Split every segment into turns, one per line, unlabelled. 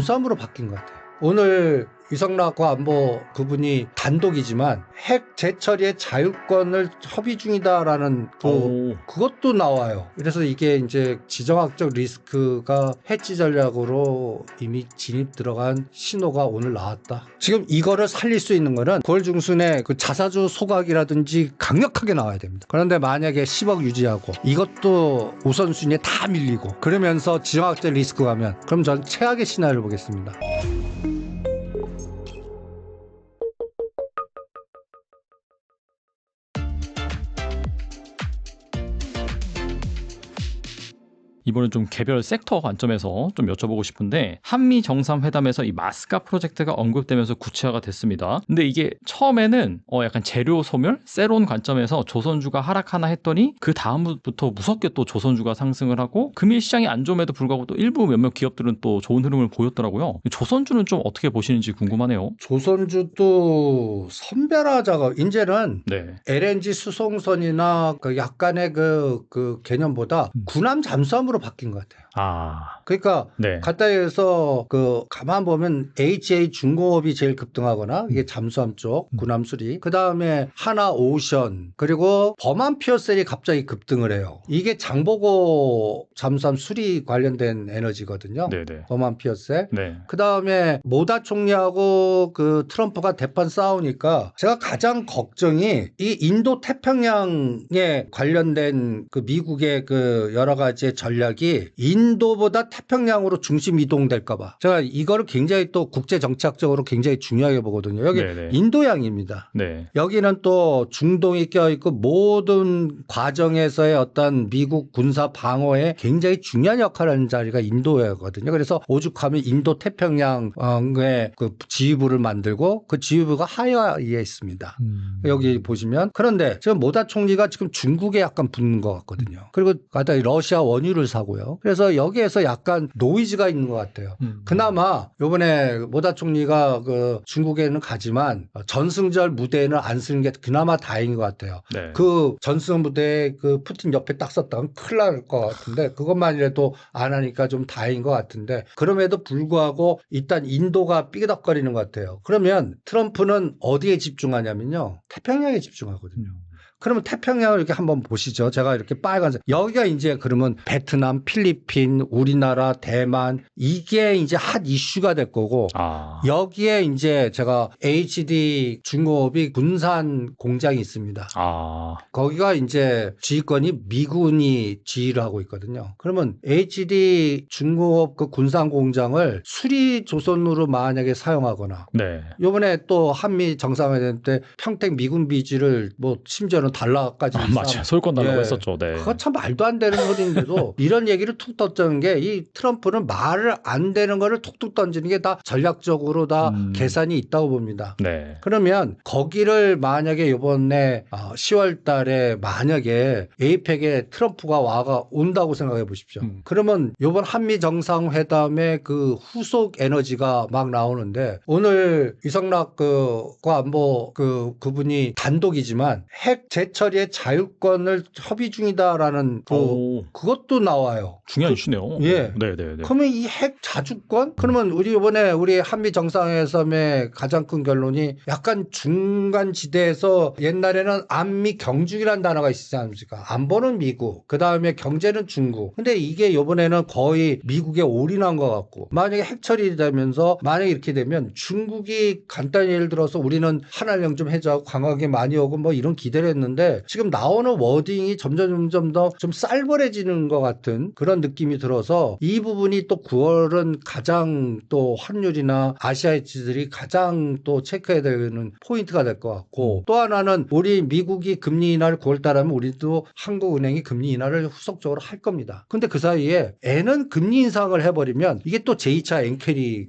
잠수함으로 바뀐 것 같아요. 오늘 이성락 안보 그분이 단독이지만 핵 재처리의 자유권을 협의 중이다라는 그것도 나와요. 그래서 이게 이제 지정학적 리스크가 해치 전략으로 이미 진입 들어간 신호가 오늘 나왔다. 지금 이거를 살릴 수 있는 거는 9월 중순에 그 자사주 소각이라든지 강력하게 나와야 됩니다. 그런데 만약에 10억 유지하고 이것도 우선순위에 다 밀리고 그러면서 지정학적 리스크 가면 그럼 전 최악의 시나리오를 보겠습니다.
이번엔 좀 개별 섹터 관점에서 좀 여쭤보고 싶은데, 한미 정상회담에서 이 마스카 프로젝트가 언급되면서 구체화가 됐습니다. 근데 이게 처음에는 약간 재료 소멸, 세론 관점에서 조선주가 하락하나 했더니 그 다음부터 무섭게 또 조선주가 상승을 하고 금일 시장이 안 좋음에도 불구하고 또 일부 몇몇 기업들은 또 좋은 흐름을 보였더라고요. 조선주는 좀 어떻게 보시는지 궁금하네요.
조선주도 선별하자가 이제는
네.
LNG 수송선이나 그 약간의 그 개념보다 군함 잠수함으로 바뀐 것 같아요. 그러니까
네.
간단히 해서 그 가만 보면 HA 중공업이 제일 급등하거나 이게 잠수함 쪽 군함 수리, 그 다음에 하나 오션, 그리고 범한 피어셀이 갑자기 급등을 해요. 이게 장보고 잠수함 수리 관련된 에너지거든요.
네네.
범한 피어셀.
네.
그 다음에 모다 총리하고 그 트럼프가 대판 싸우니까 제가 가장 걱정이 이 인도 태평양에 관련된 그 미국의 그 여러 가지 전략이 인도보다 태평양으로 중심 이동될까봐 제가 이거를 굉장히 또 국제 정치학적으로 굉장히 중요하게 보거든요. 여기
네네.
인도양입니다.
네.
여기는 또 중동이 껴있고 모든 과정에서의 어떤 미국 군사 방어에 굉장히 중요한 역할을 하는 자리가 인도였거든요. 그래서 오죽하면 인도 태평양의 그 지휘부를 만들고 그 지휘부가 하와이에 있습니다. 여기 보시면. 그런데 지금 모다 총리가 지금 중국에 약간 붙는 것 같거든요. 그리고 가다가 러시아 원유를 사고요. 그래서 여기에서 약간 노이즈가 있는 것 같아요. 그나마 요번에 모다 총리가 그 중국에는 가지만 전승절 무대에는 안 쓰는 게 그나마 다행인 것 같아요.
네.
그 전승 무대에 그 푸틴 옆에 딱 썼다면 큰일 날 것 같은데 그것만이라도 안 하니까 좀 다행인 것 같은데 그럼에도 불구하고 일단 인도가 삐그덕거리는 것 같아요. 그러면 트럼프는 어디에 집중하냐면요. 태평양에 집중하거든요. 그러면 태평양을 이렇게 한번 보시죠. 제가 이렇게 빨간색. 여기가 이제 그러면 베트남, 필리핀, 우리나라, 대만 이게 이제 핫 이슈가 될 거고 여기에 이제 제가 HD 중공업이 군산 공장이 있습니다. 거기가 이제 지휘권이 미군이 지휘를 하고 있거든요. 그러면 HD 중공업 그 군산 공장을 수리 조선으로 만약에 사용하거나
네.
요번에 또 한미 정상회담 때 평택 미군 비지를 뭐 심지어는 달러까지
맞아요. 소유권 달라고 했었죠. 네.
그거 참 말도 안 되는 소리인데도 이런 얘기를 툭 던지는 게 이 트럼프는 말을 안 되는 거를 툭툭 던지는 게 다 전략적으로 다 계산이 있다고 봅니다.
네.
그러면 거기를 만약에 이번에 10월 달에 만약에 에이펙에 트럼프가 온다고 생각해 보십시오. 그러면 이번 한미 정상회담의 그 후속 에너지가 막 나오는데 오늘 이성락 안보 그분이 단독이지만 핵 재처리의 자유권을 협의 중이다라는 그것도 나와요.
중요한 이슈네요.
예.
네네네.
그러면 이 핵 자주권? 그러면 이번에 우리 한미 정상회담의 가장 큰 결론이 약간 중간 지대에서 옛날에는 안미 경중이라는 단어가 있지 않습니까? 안보는 미국, 그 다음에 경제는 중국. 근데 이게 이번에는 거의 미국에 올인한 것 같고 만약에 핵 처리되면서 만약에 이렇게 되면 중국이 간단히 예를 들어서 우리는 한한령 좀 해줘 강하게 많이 오고 뭐 이런 기대를 했는데 지금 나오는 워딩이 점점 더 좀 쌀벌해지는 것 같은 그런 느낌이 들어서 이 부분이 또 9월은 가장 또 환율이나 아시아 해치들이 가장 또 체크해야 되는 포인트가 될 것 같고 또 하나는 우리 미국이 금리 인하를 9월 달에 하면 우리도 한국은행이 금리 인하를 후속적으로 할 겁니다. 근데 그 사이에 N은 금리 인상을 해버리면 이게 또 제2차 엔캐리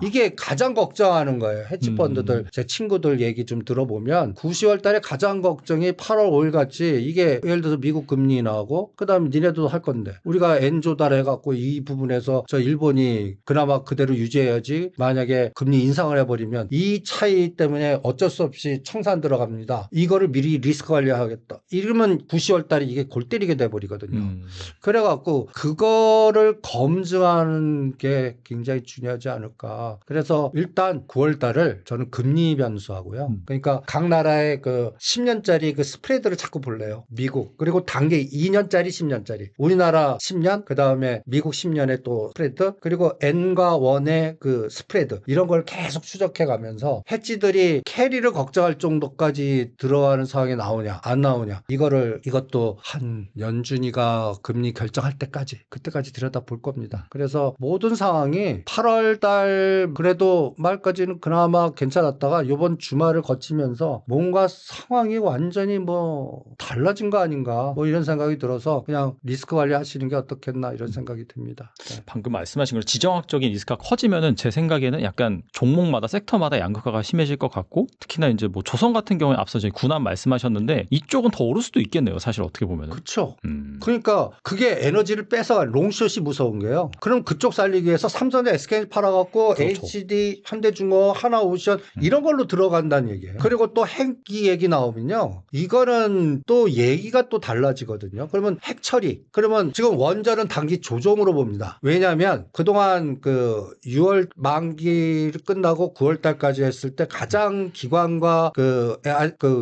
이게 가장 걱정하는 거예요. 해치펀드들 제 친구들 얘기 좀 들어보면 9, 10월 달에 가장 걱정 걱정이 8월 5일 같이 이게 예를 들어서 미국 금리 인하하고 그다음에 니네도 할 건데 우리가 엔조달 해갖고 이 부분에서 저 일본이 그나마 그대로 유지해야지 만약에 금리 인상을 해버리면 이 차이 때문에 어쩔 수 없이 청산 들어갑니다. 이거를 미리 리스크 관리하겠다. 이러면 9, 10월 달에 이게 골 때리게 돼버리거든요. 그래갖고 그거를 검증하는 게 굉장히 중요하지 않을까. 그래서 일단 9월 달을 저는 금리 변수하고요. 그러니까 각 나라의 그 10년짜리 그 스프레드를 자꾸 볼래요. 미국 그리고 단계 2년짜리 10년짜리 우리나라 10년 그다음에 미국 10년의 또 스프레드 그리고 N과 원의 그 스프레드 이런 걸 계속 추적해 가면서 해지들이 캐리를 걱정할 정도까지 들어가는 상황이 나오냐 안 나오냐 이것도 한 연준이가 금리 결정할 때까지 그때까지 들여다볼 겁니다. 그래서 모든 상황이 8월 달 그래도 말까지는 그나마 괜찮았다가 이번 주말을 거치면서 뭔가 상황이 완전히 뭐 달라진 거 아닌가 뭐 이런 생각이 들어서 그냥 리스크 관리하시는 게 어떻겠나 이런 생각이 듭니다. 네.
방금 말씀하신 걸 지정학적인 리스크가 커지면은 제 생각에는 약간 종목마다 섹터마다 양극화가 심해질 것 같고 특히나 이제 뭐 조선 같은 경우에 앞서 저희 군함 말씀하셨는데 이쪽은 더 오를 수도 있겠네요. 사실 어떻게 보면은.
그렇죠. 그러니까 그게 에너지를 뺏어가 롱숏이 무서운 게요. 그럼 그쪽 살리기 위해서 삼성전자 SK 팔아갖고
그렇죠.
HD, 현대중공업, 하나오션 이런 걸로 들어간다는 얘기예요. 그리고 또 핵이 얘기 나오면요. 이거는 또 얘기가 또 달라지거든요. 그러면 핵 처리. 그러면 지금 원전은 단기 조정으로 봅니다. 왜냐하면 그동안 그 6월 만기를 끝나고 9월 달까지 했을 때 가장 기관과 그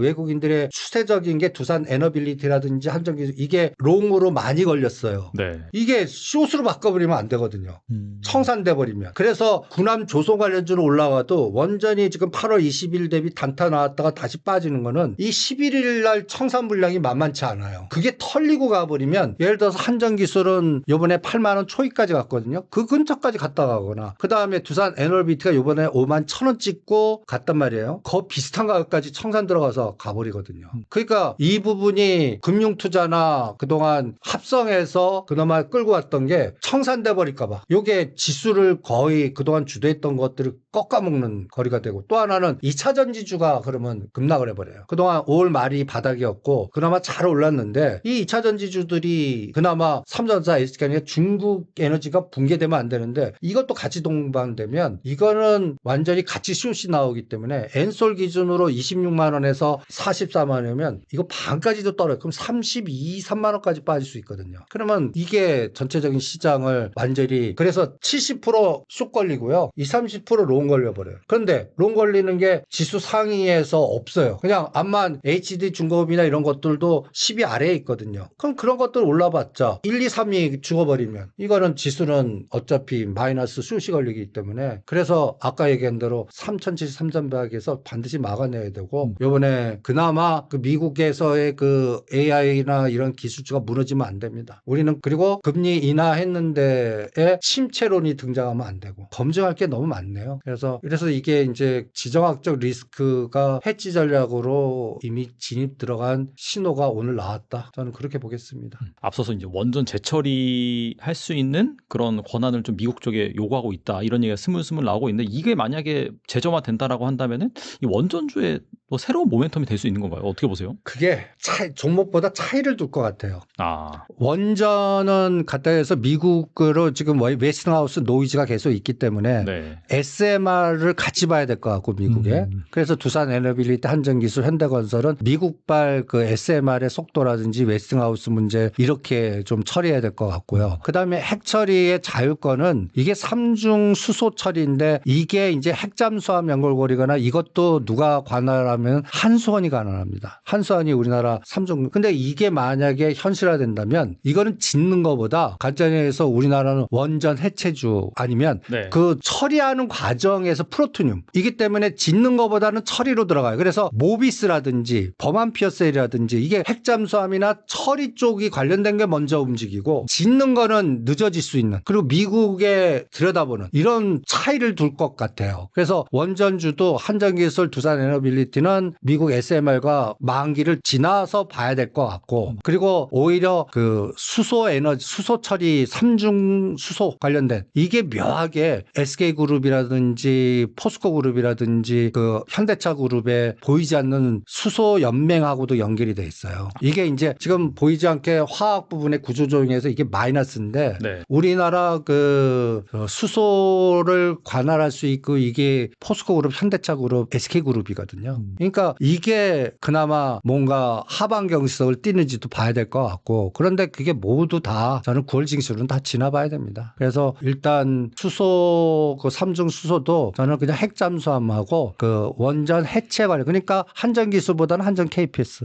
외국인들의 추세적인 게 두산 에너빌리티라든지 한전기술 이게 롱으로 많이 걸렸어요.
네.
이게 숏으로 바꿔버리면 안 되거든요. 청산돼 버리면. 그래서 군함 조선 관련주로 올라가도 원전이 지금 8월 20일 대비 단타 나왔다가 다시 빠지는 거는 이 11일 날 청산 물량이 만만치 않아요. 그게 털리고 가버리면 예를 들어서 한전기술은 요번에 8만 원 초이까지 갔거든요. 그 근처까지 갔다 가거나 그 다음에 두산 에너비티가 요번에 5만 1,000원 찍고 갔단 말이에요. 그 비슷한 가격까지 청산 들어가서 가버리거든요. 그러니까 이 부분이 금융투자나 그동안 합성해서 그나마 끌고 왔던 게 청산돼 버릴까 봐. 요게 지수를 거의 그동안 주도했던 것들을 꺾어먹는 거리가 되고 또 하나는 2차 전지주가 그러면 급락을 해버려요. 그동안 5월 말이 바닥이었고 그나마 잘 올랐는데 이 2차 전지주들이 그나마 삼성전자, SK가 중국 에너지가 붕괴되면 안 되는데 이것도 같이 동반되면 이거는 완전히 같이 숏이 나오기 때문에 엔솔 기준으로 26만 원에서 44만 원이면 이거 반까지도 떨어요. 그럼 32, 3만 원까지 빠질 수 있거든요. 그러면 이게 전체적인 시장을 완전히 그래서 70%숏 걸리고요. 20, 30%롱 걸려버려요. 그런데 롱 걸리는 게 지수 상위에서 없어요. 그냥 암만 HD 중공업이나 이런 것들도 10위 아래에 있거든요. 그럼 그런 것들 올라봤자 1, 2, 3위 죽어버리면 이거는 지수는 어차피 마이너스 숏이 걸리기 때문에 그래서 아까 얘기한 대로 3,070, 3,100에서 반드시 막아내야 되고 요번에 그나마 그 미국에서의 그 AI나 이런 기술주가 무너지면 안 됩니다. 우리는 그리고 금리 인하했는데에 침체론이 등장하면 안 되고 검증할 게 너무 많네요. 그래서 이게 이제 지정학적 리스크가 해지 전략으로 이미 진입 들어간 신호가 오늘 나왔다. 저는 그렇게 보겠습니다.
앞서서 이제 원전 재처리할 수 있는 그런 권한을 좀 미국 쪽에 요구하고 있다 이런 얘기가 스물스물 나오고 있는데 이게 만약에 제정화 된다라고 한다면은 이 원전주에 뭐 새로운 모멘텀이 될 수 있는 건가요? 어떻게 보세요?
그게 종목보다 차이를 둘 것 같아요.
아,
원전은 갖다 해서 미국으로 지금 웨스팅하우스 노이즈가 계속 있기 때문에
네.
SMR을 같이 봐야 될 것 같고 미국에. 그래서 두산 에너빌리티, 한전기술, 현대건설은 미국발 그 SMR의 속도라든지 웨스팅하우스 문제 이렇게 좀 처리해야 될 것 같고요. 그다음에 핵 처리의 자율권은 이게 3중 수소 처리인데 이게 이제 핵 잠수함 연결고리거나 이것도 누가 관할하면 한수원이 관할합니다. 한수원이 우리나라 3중. 근데 이게 만약에 현실화된다면 이거는 짓는 것보다 간단히해서 우리나라는 원전 해체주 아니면
네.
그 처리하는 과정에서 플루토늄 이기 때문에 짓는 것보다는 처리로 들어가요. 그래서 모비스라든지 버만피어셀이라든지 이게 핵잠수함이나 처리 쪽이 관련된 게 먼저 움직이고 짓는 거는 늦어질 수 있는 그리고 미국에 들여다보는 이런 차이를 둘 것 같아요. 그래서 원전주도 한전기술, 두산에너빌리티는 미국 SMR과 만기를 지나서 봐야 될 것 같고 그리고 오히려 그 수소 에너지 수소 처리 3중 수소 관련된 이게 묘하게 SK그룹이라든지 포스코그룹이라든지 그 현대차 그룹에 보이지 않는 수소 수소 연맹하고도 연결이 돼 있어요. 이게 이제 지금 보이지 않게 화학 부분의 구조조정에서 이게 마이너스인데
네.
우리나라 그 수소를 관할할 수 있고 이게 포스코 그룹, 현대차 그룹, SK 그룹이거든요. 그러니까 이게 그나마 뭔가 하반 경직성을 띠는지도 봐야 될 것 같고 그런데 그게 모두 다 저는 9월 징수는 다 지나봐야 됩니다. 그래서 일단 수소 그 삼중 수소도 저는 그냥 핵 잠수함하고 그 원전 해체 관련 그러니까 한전 기술보다는 한전 KPS.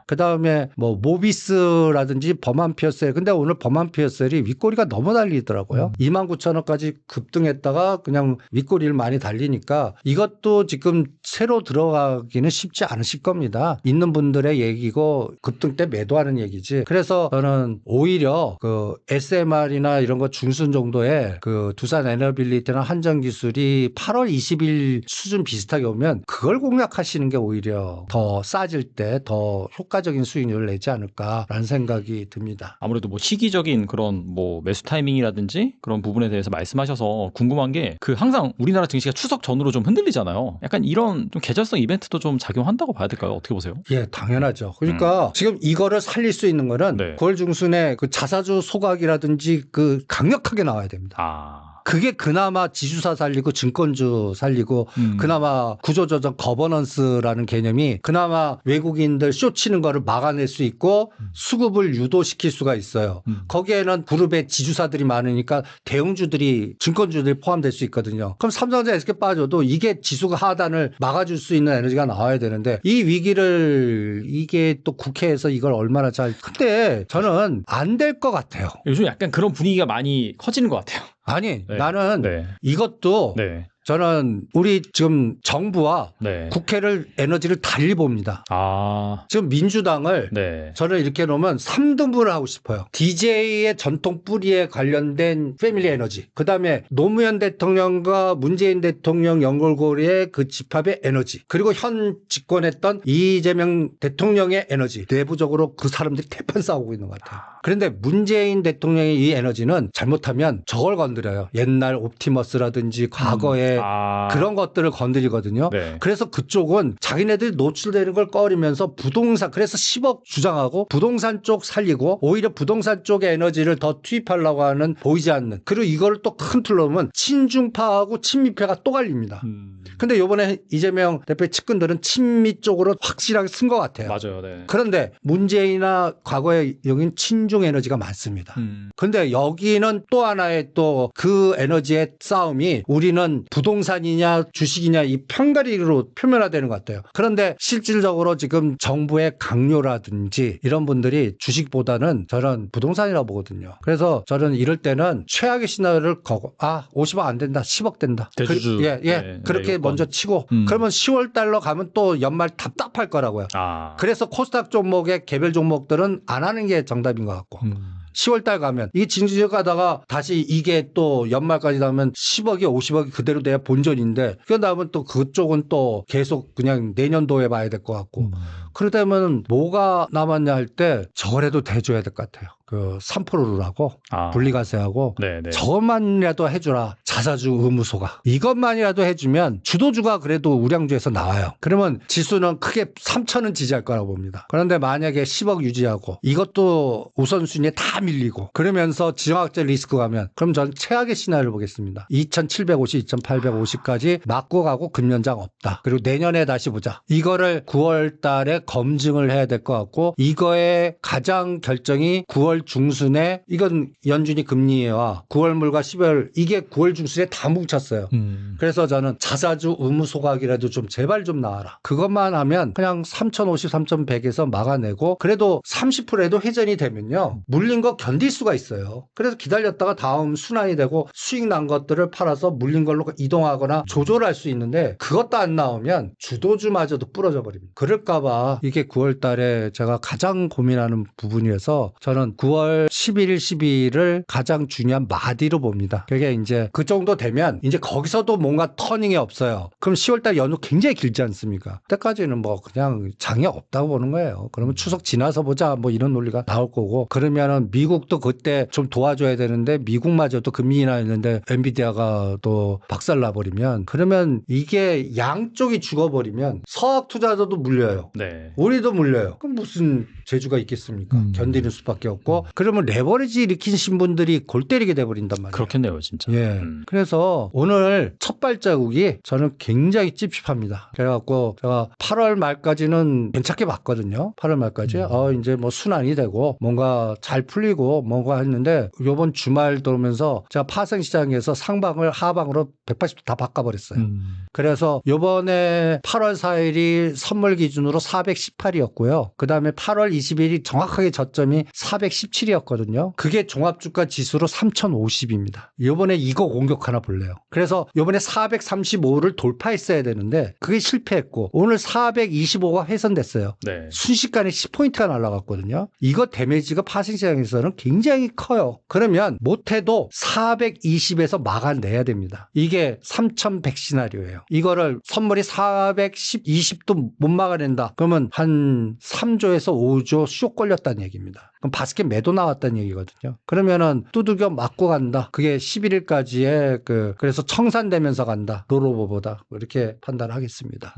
그 다음에 뭐 모비스라든지 범한 피어셀. 근데 오늘 범한 피어셀이 윗꼬리가 너무 달리더라고요. 29,000원까지 급등했다가 그냥 윗꼬리를 많이 달리니까 이것도 지금 새로 들어가기는 쉽지 않으실 겁니다. 있는 분들의 얘기고 급등 때 매도하는 얘기지. 그래서 저는 오히려 그 SMR이나 이런 거 중순 정도의 그 두산 에너빌리티나 한전 기술이 8월 20일 수준 비슷하게 오면 그걸 공략하시는 게 오히려 더 싸질 때 더 효과적인 수익률을 내지 않을까라는 생각이 듭니다.
아무래도 뭐 시기적인 그런 뭐 매수 타이밍이라든지 그런 부분에 대해서 말씀하셔서 궁금한 게 그 항상 우리나라 증시가 추석 전으로 좀 흔들리잖아요. 약간 이런 좀 계절성 이벤트도 좀 작용한다고 봐야 될까요? 어떻게 보세요?
예, 당연하죠. 그러니까 지금 이거를 살릴 수 있는 거는
네.
9월 중순에 그 자사주 소각이라든지 그 강력하게 나와야 됩니다. 그게 그나마 지주사 살리고 증권주 살리고 그나마 구조조정 거버넌스라는 개념이 그나마 외국인들 쇼치는 거를 막아낼 수 있고 수급을 유도시킬 수가 있어요. 거기에는 그룹의 지주사들이 많으니까 대형주들이 증권주들이 포함될 수 있거든요. 그럼 삼성전자 SK 빠져도 이게 지수가 하단을 막아줄 수 있는 에너지가 나와야 되는데 이 위기를 이게 또 국회에서 이걸 얼마나 잘 근데 저는 안 될 것 같아요.
요즘 약간 그런 분위기가 많이 커지는 것 같아요.
아니
네.
나는
네.
이것도
네.
저는 우리 지금 정부와
네.
국회를 에너지를 달리 봅니다. 지금 민주당을
네.
저는 이렇게 놓으면 3등분을 하고 싶어요. DJ의 전통 뿌리에 관련된 패밀리 에너지. 그다음에 노무현 대통령과 문재인 대통령 연결고리의 그 집합의 에너지. 그리고 현 집권했던 이재명 대통령의 에너지. 내부적으로 그 사람들이 대판 싸우고 있는 것 같아요. 그런데 문재인 대통령의 이 에너지는 잘못하면 저걸 건드려요. 옛날 옵티머스라든지 과거에 그런 것들을 건드리거든요.
네.
그래서 그쪽은 자기네들이 노출되는 걸 꺼리면서 부동산 그래서 10억 주장하고 부동산 쪽 살리고 오히려 부동산 쪽의 에너지를 더 투입하려고 하는 보이지 않는 그리고 이걸 또 큰 틀로 보면 친중파하고 친미파가 또 갈립니다. 근데 이번에 이재명 대표의 측근들은 친미 쪽으로 확실하게 쓴 것 같아요.
맞아요. 네.
그런데 문재인이나 과거에 여긴 친중 에너지가 많습니다. 근데 여기는 또 하나의 또 그 에너지의 싸움이 우리는 부동산이냐 주식이냐 이 편가리로 표면화되는 것 같아요. 그런데 실질적으로 지금 정부의 강요라든지 이런 분들이 주식보다는 저는 부동산이라고 보거든요. 그래서 저는 이럴 때는 최악의 시나리오를 50억 안 된다. 10억 된다.
대주주.
예. 그렇게 먼저 치고 그러면 10월 달로 가면 또 연말 답답할 거라고요. 그래서 코스닥 종목의 개별 종목들은 안 하는 게 정답인 것 같고 10월 달 가면 이 진지적 가다가 다시 이게 또 연말까지 가면 10억이 50억이 그대로 돼야 본전인데 그 다음은 또 그쪽은 또 계속 그냥 내년도에 봐야 될 것 같고 그러다면 뭐가 남았냐 할 때 저거라도 대줘야 될 것 같아요. 그 3%라고 분리과세하고
네네.
저것만이라도 해주라. 자사주 의무소가. 이것만이라도 해주면 주도주가 그래도 우량주에서 나와요. 그러면 지수는 크게 3천은 지지할 거라고 봅니다. 그런데 만약에 10억 유지하고 이것도 우선순위에 다 밀리고 그러면서 지정학적 리스크 가면 그럼 저는 최악의 시나리오를 보겠습니다. 2,750, 2,850까지 맞고 가고 금연장 없다. 그리고 내년에 다시 보자. 이거를 9월 달에 검증을 해야 될 것 같고 이거의 가장 결정이 9월 중순에 이건 연준이 금리와 9월물과 12월 이게 9월 중순에 다 뭉쳤어요. 그래서 저는 자사주 의무 소각이라도 좀 제발 좀 나와라. 그것만 하면 그냥 3,050, 3,100에서 막아내고 그래도 30%에도 회전이 되면요. 물린 거 견딜 수가 있어요. 그래서 기다렸다가 다음 순환이 되고 수익 난 것들을 팔아서 물린 걸로 이동하거나 조절할 수 있는데 그것도 안 나오면 주도주마저도 부러져 버립니다. 그럴까 봐 이게 9월 달에 제가 가장 고민하는 부분이어서 저는 9월 11일, 12일을 가장 중요한 마디로 봅니다. 그게 이제 그 정도 되면 이제 거기서도 뭔가 터닝이 없어요. 그럼 10월달 연휴 굉장히 길지 않습니까? 그때까지는 뭐 그냥 장이 없다고 보는 거예요. 그러면 추석 지나서 보자 뭐 이런 논리가 나올 거고 그러면은 미국도 그때 좀 도와줘야 되는데 미국마저도 금리 인하했는데 엔비디아가 또 박살나버리면 그러면 이게 양쪽이 죽어버리면 서학 투자자도 물려요.
네. 네.
우리도 물려요. 그럼 무슨 재주가 있겠습니까? 견디는 수밖에 없고 그러면 레버리지 일으키신 분들이 골 때리게 돼버린단 말이에요.
그렇겠네요, 진짜.
예. 그래서 오늘 첫 발자국이 저는 굉장히 찝찝합니다. 그래갖고 제가 8월 말까지는 괜찮게 봤거든요. 8월 말까지. 이제 뭐 순환이 되고 뭔가 잘 풀리고 뭔가 했는데 요번 주말 들어오면서 제가 파생시장에서 상방을 하방으로 180도 다 바꿔버렸어요. 그래서 요번에 8월 4일이 선물 기준으로 418이었고요. 그 다음에 8월 20일이 정확하게 저점이 417이었거든요. 그게 종합주가 지수로 3050입니다. 요번에 이거 공격 하나 볼래요. 그래서 요번에 435를 돌파했어야 되는데 그게 실패했고 오늘 425가 훼손됐어요.
네.
순식간에 10포인트가 날아갔거든요. 이거 데미지가 파생시장에서는 굉장히 커요. 그러면 못해도 420에서 막아내야 됩니다. 이게 3100 시나리오예요. 이거를 선물이 410, 20도 못 막아낸다. 그러면 한 3조에서 5조 쇼 걸렸다는 얘기입니다. 그럼 바스켓 매도 나왔다는 얘기거든요. 그러면은 두들겨 맞고 간다. 그게 11일까지의 그래서 청산되면서 간다. 롤오버보다. 이렇게 판단하겠습니다.